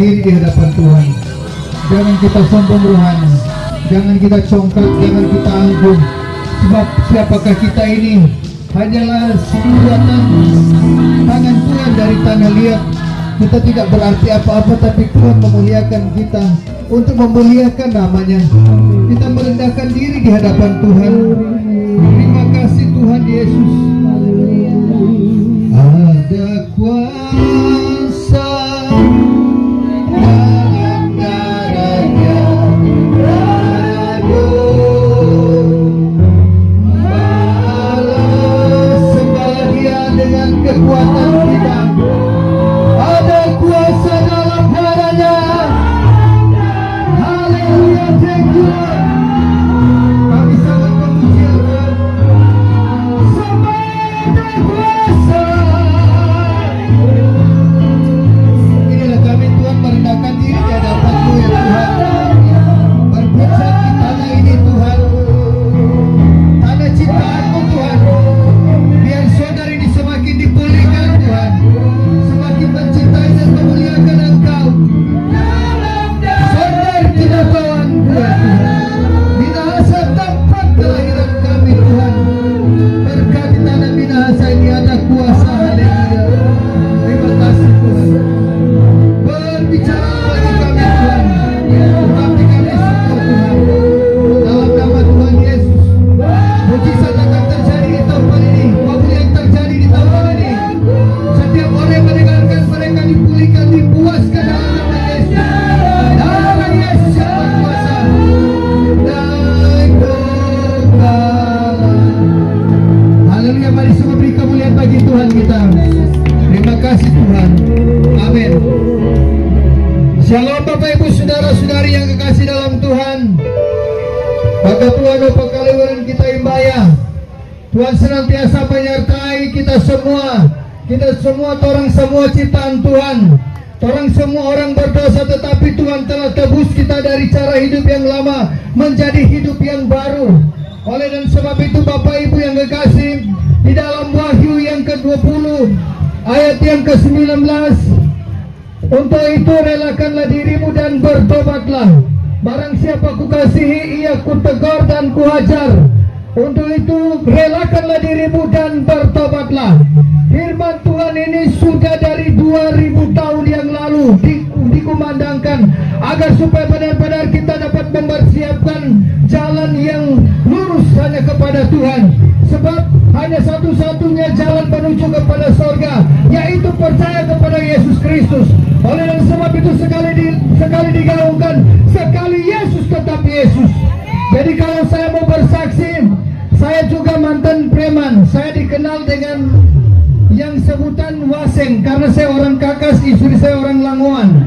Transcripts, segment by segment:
Diri di hadapan Tuhan. Jangan kita sombong rohani, jangan kita congkak, jangan kita angkuh. Sebab siapakah kita ini? Hanyalah suratan tangan Tuhan dari tanah liat. Kita tidak berarti apa-apa, tapi Tuhan memuliakan kita untuk memuliakan namanya. Kita merendahkan diri di hadapan Tuhan. Terima kasih Tuhan Yesus. Ada kuasa kekuatan kita, ada kuasa dalam darahnya. Haleluya, thank you Lord. Kami sangat memuji Tuhan. Sampai ada kuasa. Inilah kami Tuhan merendahkan diri di hadapan-Mu ya Tuhan. Berpijak di tanah ini Tuhan, tanah ciptaan-Mu Tuhan. Biar saudara ini semakin dipulihkan Tuhan, semakin mencintai dan memuliakan Engkau. Saudara tidak kawan Tuhan, Minahasa tempat kelahiran kami Tuhan. Berkati tanah Minahasa ini ada kuasa. Haleluya. Terima kasih Tuhan. Berbicara bagi kami Tuhan, tetapi kami syukur Tuhan. Dalam nama Tuhan Yesus, mujizat akan terjadi di tempat ini. Terjadi di tempat ini. Setiap orang yang mendengarkan mereka dipulihkan, dipuaskan dalam nama Yesus. Nama Yesus yang berkuasa. Haleluya, mari semua beri kemuliaan bagi Tuhan kita. Terima kasih Tuhan. Amin. Shalom Bapak Ibu Saudara-saudari yang kekasih dalam Tuhan. Bapa Tuhan Bapa kaliwuran kita imbaya. Tuhan senantiasa menyertai kita semua orang semua ciptaan Tuhan. Orang semua orang berdosa, tetapi Tuhan telah tebus kita dari cara hidup yang lama menjadi hidup yang baru. Oleh dan sebab itu Bapak Ibu yang kekasih, di dalam Wahyu yang ke-20 ayat yang ke-19, untuk itu relakanlah dirimu dan bertobatlah. Barang siapa kukasihi ia kutegur dan kuhajar. Untuk itu relakanlah dirimu dan bertobatlah. Firman Tuhan ini sudah dari 2000 tahun yang lalu dikumandangkan agar supaya benar-benar kita dapat mempersiapkan jalan yang lurus hanya kepada Tuhan. Sebab hanya satu-satunya jalan menuju kepada surga, yaitu percaya kepada Yesus Kristus. Oleh dan sebab itu sekali digaungkan, sekali Yesus tetap Yesus. Jadi kalau saya mau bersaksi, saya juga mantan preman. Saya dikenal dengan yang sebutan waseng karena saya orang Kakas, istri saya orang Langoan.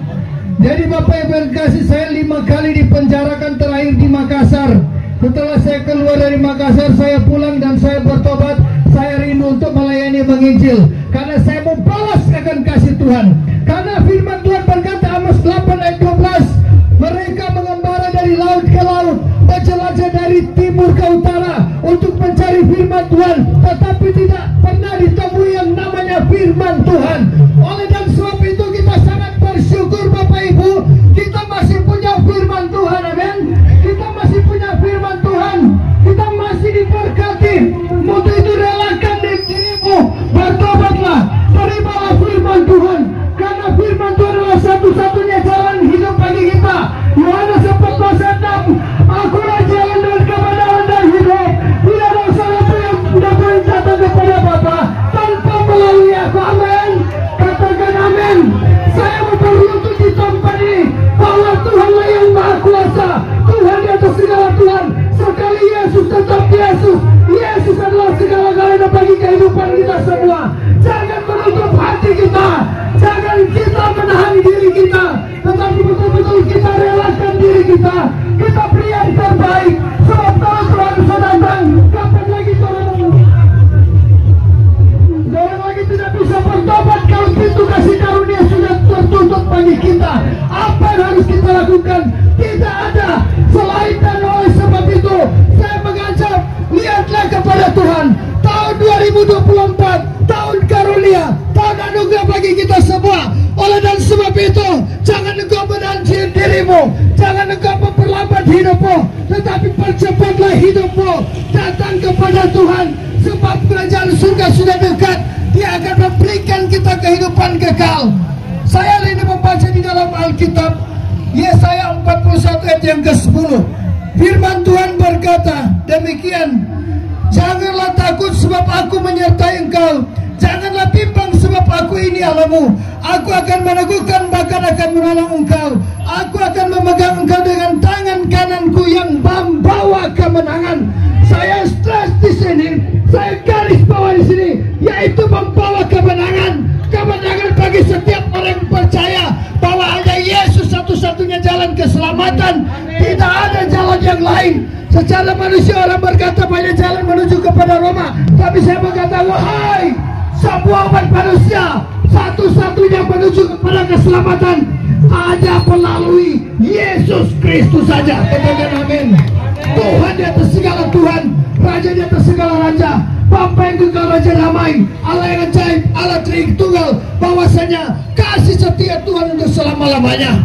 Jadi Bapak yang berkasih, saya 5 kali dipenjarakan, terakhir di Makassar. Setelah saya keluar dari Makassar, saya pulang dan saya bertobat. Saya rindu untuk melayani menginjil karena saya mau balas akan kasih Tuhan. Karena firman Tuhan berkata, Amos 8 ayat 12, mereka mengembara dari laut ke laut, berjelajah dari timur ke utara untuk mencari firman Tuhan, tetapi tidak pernah ditemui yang namanya firman Tuhan. Oleh dan sebab itu kita sangat bersyukur Bapak Ibu, kita masih punya firman Tuhan. Amin. Kita masih punya firman Tuhan, kita masih diberkati. Untuk itu relakan dirimu, bertobatlah, terimalah firman Tuhan, karena firman Tuhan adalah satu-satunya jalan hidup bagi kita. Yohanes 14:6, akulah jalan dan kebenaran dan hidup. Tidak ada sesuatu yang dapat datang kepada Bapa tanpa melalui aku. Amin. Katakan itu, jangan engkau menanti dirimu, jangan engkau memperlambat hidupmu, tetapi percepatlah hidupmu datang kepada Tuhan, sebab kerajaan surga sudah dekat. Dia akan memberikan kita kehidupan kekal. Saya ini membaca di dalam Alkitab Yesaya 41 ayat yang ke-10. Firman Tuhan berkata demikian, janganlah takut sebab aku menyertai engkau, janganlah bimbang sebab aku ini Allahmu. Aku akan meneguhkan bahkan akan menolong engkau. Aku akan memegang engkau dengan tangan kananku yang membawa kemenangan. Saya stress di sini, saya garis bawah di sini, yaitu membawa kemenangan. Kemenangan bagi setiap orang yang percaya bahwa hanya Yesus satu-satunya jalan keselamatan. Tidak ada jalan yang lain. Secara manusia orang berkata banyak jalan menuju kepada Roma, tapi saya berkata, wahai semua umat manusia, satu-satunya menuju kepada keselamatan ada melalui Yesus Kristus saja. Katakan amin. Tuhan di atas segala Tuhan, Raja di atas segala Raja, Bapa yang kekal, Raja damai, Allah yang ajaib, Allah Tritunggal, bahwasanya kasih setia Tuhan untuk selama-lamanya.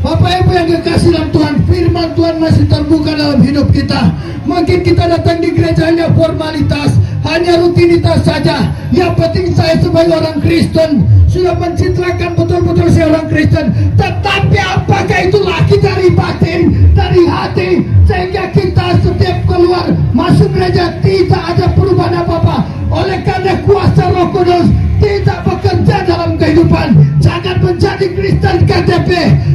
Bapak Ibu yang kekasih dalam Tuhan, firman Tuhan masih terbuka dalam hidup kita. Mungkin kita datang di gereja hanya formalitas, hanya rutinitas saja. Yang penting saya sebagai orang Kristen sudah mencitrakan betul-betul saya orang Kristen. Tetapi apakah itu lagi dari batin, dari hati, sehingga kita setiap keluar masuk gereja tidak ada perubahan apa-apa. Oleh karena kuasa Roh Kudus tidak bekerja dalam kehidupan. Jangan menjadi Kristen KTP,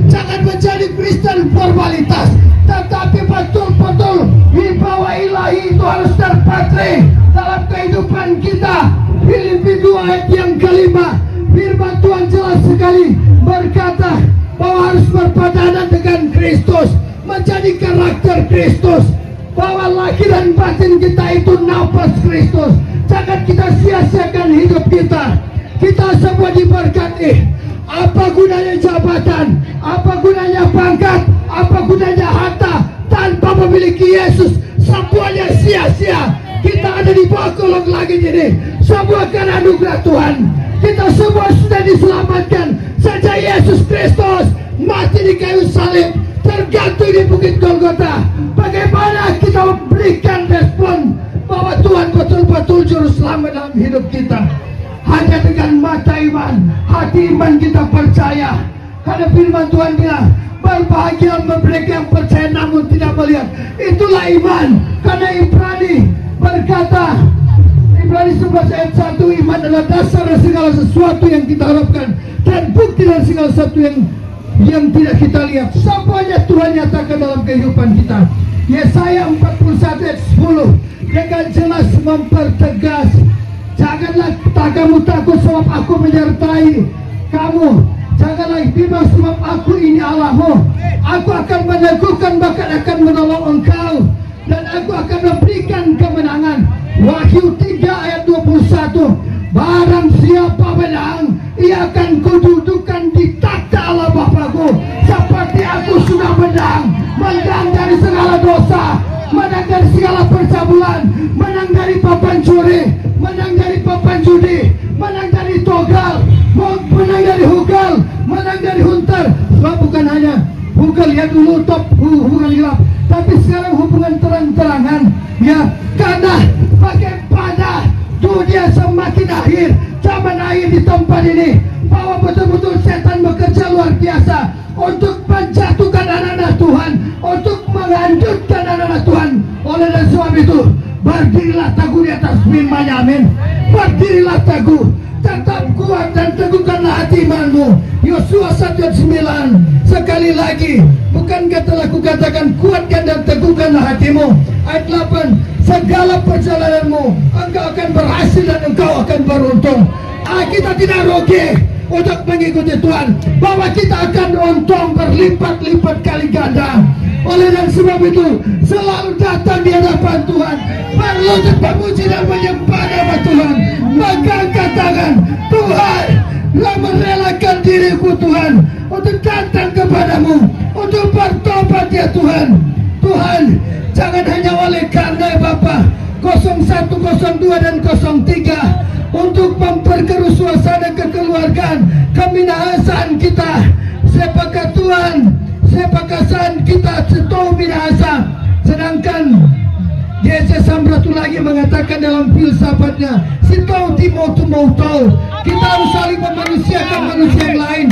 jangan menjadi Kristen formalitas, tetapi betul-betul wibawa ilahi itu harus terpatri dalam kehidupan kita. Filipi 2 ayat yang kelima, firman Tuhan jelas sekali berkata bahwa harus berpadanan dengan Kristus, menjadi karakter Kristus, bahwa lahir dan batin kita itu nafas Kristus. Jangan kita sia-siakan hidup kita. Kita semua diberkati. Apa gunanya jabatan, apa gunanya pangkat, apa gunanya harta tanpa memiliki Yesus? Semuanya sia-sia. Kita ada di bawah kolong langit ini semua karena anugerah Tuhan. Kita semua sudah diselamatkan sejak Yesus Kristus mati di kayu salib, tergantung di bukit Golgota. Bagaimana kita memberikan respon bahwa Tuhan betul-betul juru selamat dalam hidup kita? Hanya dengan mata iman, hati iman kita percaya. Karena firman Tuhan bilang, berbahagia mereka yang percaya namun tidak melihat. Itulah iman. Karena Ibrani berkata, Ibrani 11 ayat 1, iman adalah dasar dari segala sesuatu yang kita harapkan dan bukti dari segala sesuatu yang tidak kita lihat. Semuanya Tuhan nyatakan dalam kehidupan kita. Yesaya 41 ayat 10 dengan jelas mempertegas, janganlah kamu takut sebab aku menyertai kamu. Janganlah bimbang sebab aku ini Allahmu. Aku akan meneguhkan bahkan akan menolong engkau, dan aku akan memberikan kemenangan. Wahyu 3 ayat 21, barang siapa menang, ia akan kududukan di takhta Allah Bapakku, seperti aku sudah menang dari segala dosa, menang dari segala percabulan, menang dari papan curi, menang dari papan judi, menang dari togal, menang dari hugal, menang dari hunter. Sebab bukan hanya hugal yang dulu top hubungan gelap, tapi sekarang hubungan terang-terangan. Ya, karena bagaimana dunia semakin akhir, zaman akhir di tempat ini, bahwa betul-betul setan bekerja luar biasa untuk menjatuhkan anak-anak Tuhan, untuk menghancurkan anak-anak Tuhan. Oleh dan sebab itu, berdirilah teguh di atas firman-Nya, amin. Berdirilah teguh, tetap kuat dan teguhkanlah hati imanmu. Yosua 1 ayat 9. Sekali lagi, bukankah telah kukatakan kuatkan dan teguhkanlah hatimu? Ayat 8, segala perjalananmu engkau akan berhasil dan engkau akan beruntung. Kita tidak rugi untuk mengikuti Tuhan, bahwa kita akan untung berlipat-lipat kali ganda. Oleh dan sebab itu, selalu datang di hadapan Tuhan, berlutut memuji dan menyembah nama Tuhan, mengangkat tangan. Tuhan, telah merelakan diriku Tuhan untuk datang kepadamu, untuk bertobat ya Tuhan. Tuhan, jangan hanya oleh karena Bapa 01, 02 dan 03 untuk memperkeruh suasana kekeluargaan, keminahasaan kita, Tuhan, sepakasan kita setau binasa. Sedangkan Yesus Samratu lagi mengatakan dalam filsafatnya, sitau timo tumau tau. Kita harus saling memanusiakan manusia yang lain.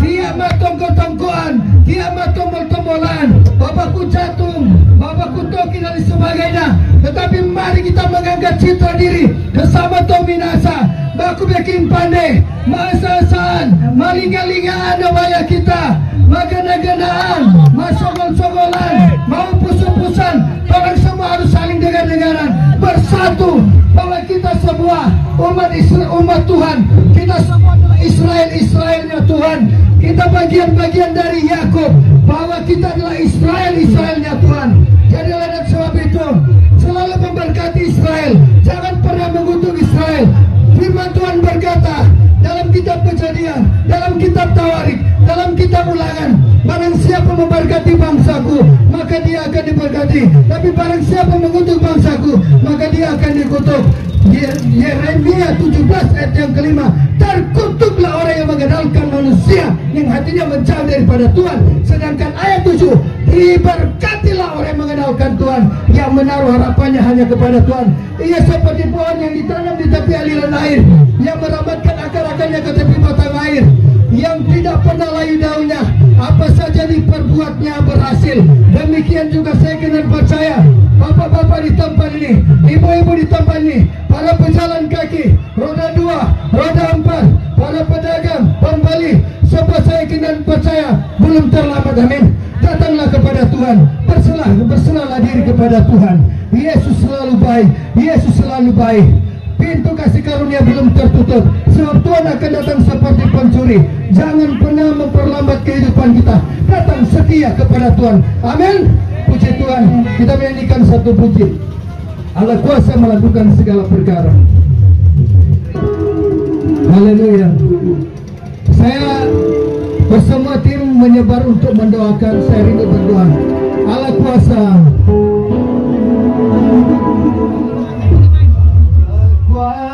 Dia matong-tongkoan, dia matong-tomolan, bapakku jatung, bapakku toki dan sebagainya. Tetapi mari kita mengangkat citra diri bersama Tominasa, baku beking pandai, masasan, malinga-lingaan waya kita, magana-ganaan, masogol-sogolan, mau pusu-pusan. Orang semua harus saling dengar-dengaran, bersatu bahwa kita semua umat Tuhan, kita semua adalah Israelnya Tuhan. Kita bagian-bagian dari Yakub, bahwa kita adalah Israelnya Tuhan. Jadi oleh sebab itu selalu memberkati Israel, jangan pernah mengutuk Israel. Firman Tuhan berkata dalam kitab Kejadian, dalam kitab Tawarik, dalam kitab Ulangan, barang siapa memberkati bangsaku, maka dia akan diberkati. Tapi barang siapa mengutuk bangsaku, maka dia akan dikutuk. Yeremia 17 ayat yang kelima, terkutuklah orang yang mengandalkan manusia, yang hatinya menjauh daripada Tuhan. Sedangkan ayat 7, diberkatilah orang yang mengandalkan Tuhan, yang menaruh harapannya hanya kepada Tuhan. Ia seperti pohon yang ditanam di tepi aliran air, yang merambatkan akar-akarnya ke tepi batang air, yang tidak pernah layu daunnya, apa saja diperbuatnya berhasil. Demikian juga saya kena percaya, bapak-bapak di tempat ini, ibu-ibu di tempat ini, para pejalan kaki, roda 2, roda 4, para pedagang, pembeli, sebab saya kena percaya belum terlambat. Amin. Datanglah kepada Tuhan, berserahlah diri kepada Tuhan. Yesus selalu baik, Yesus selalu baik. Pintu kasih karunia belum tertutup, sebab Tuhan akan datang seperti pencuri. Jangan pernah memperlambat kehidupan kita, datang setia kepada Tuhan. Amin. Puji Tuhan. Kita menyanyikan satu puji, Allah kuasa melakukan segala perkara. Haleluya. Saya bersama tim menyebar untuk mendoakan. Saya rindu berdoa. Allah kuasa, kuasa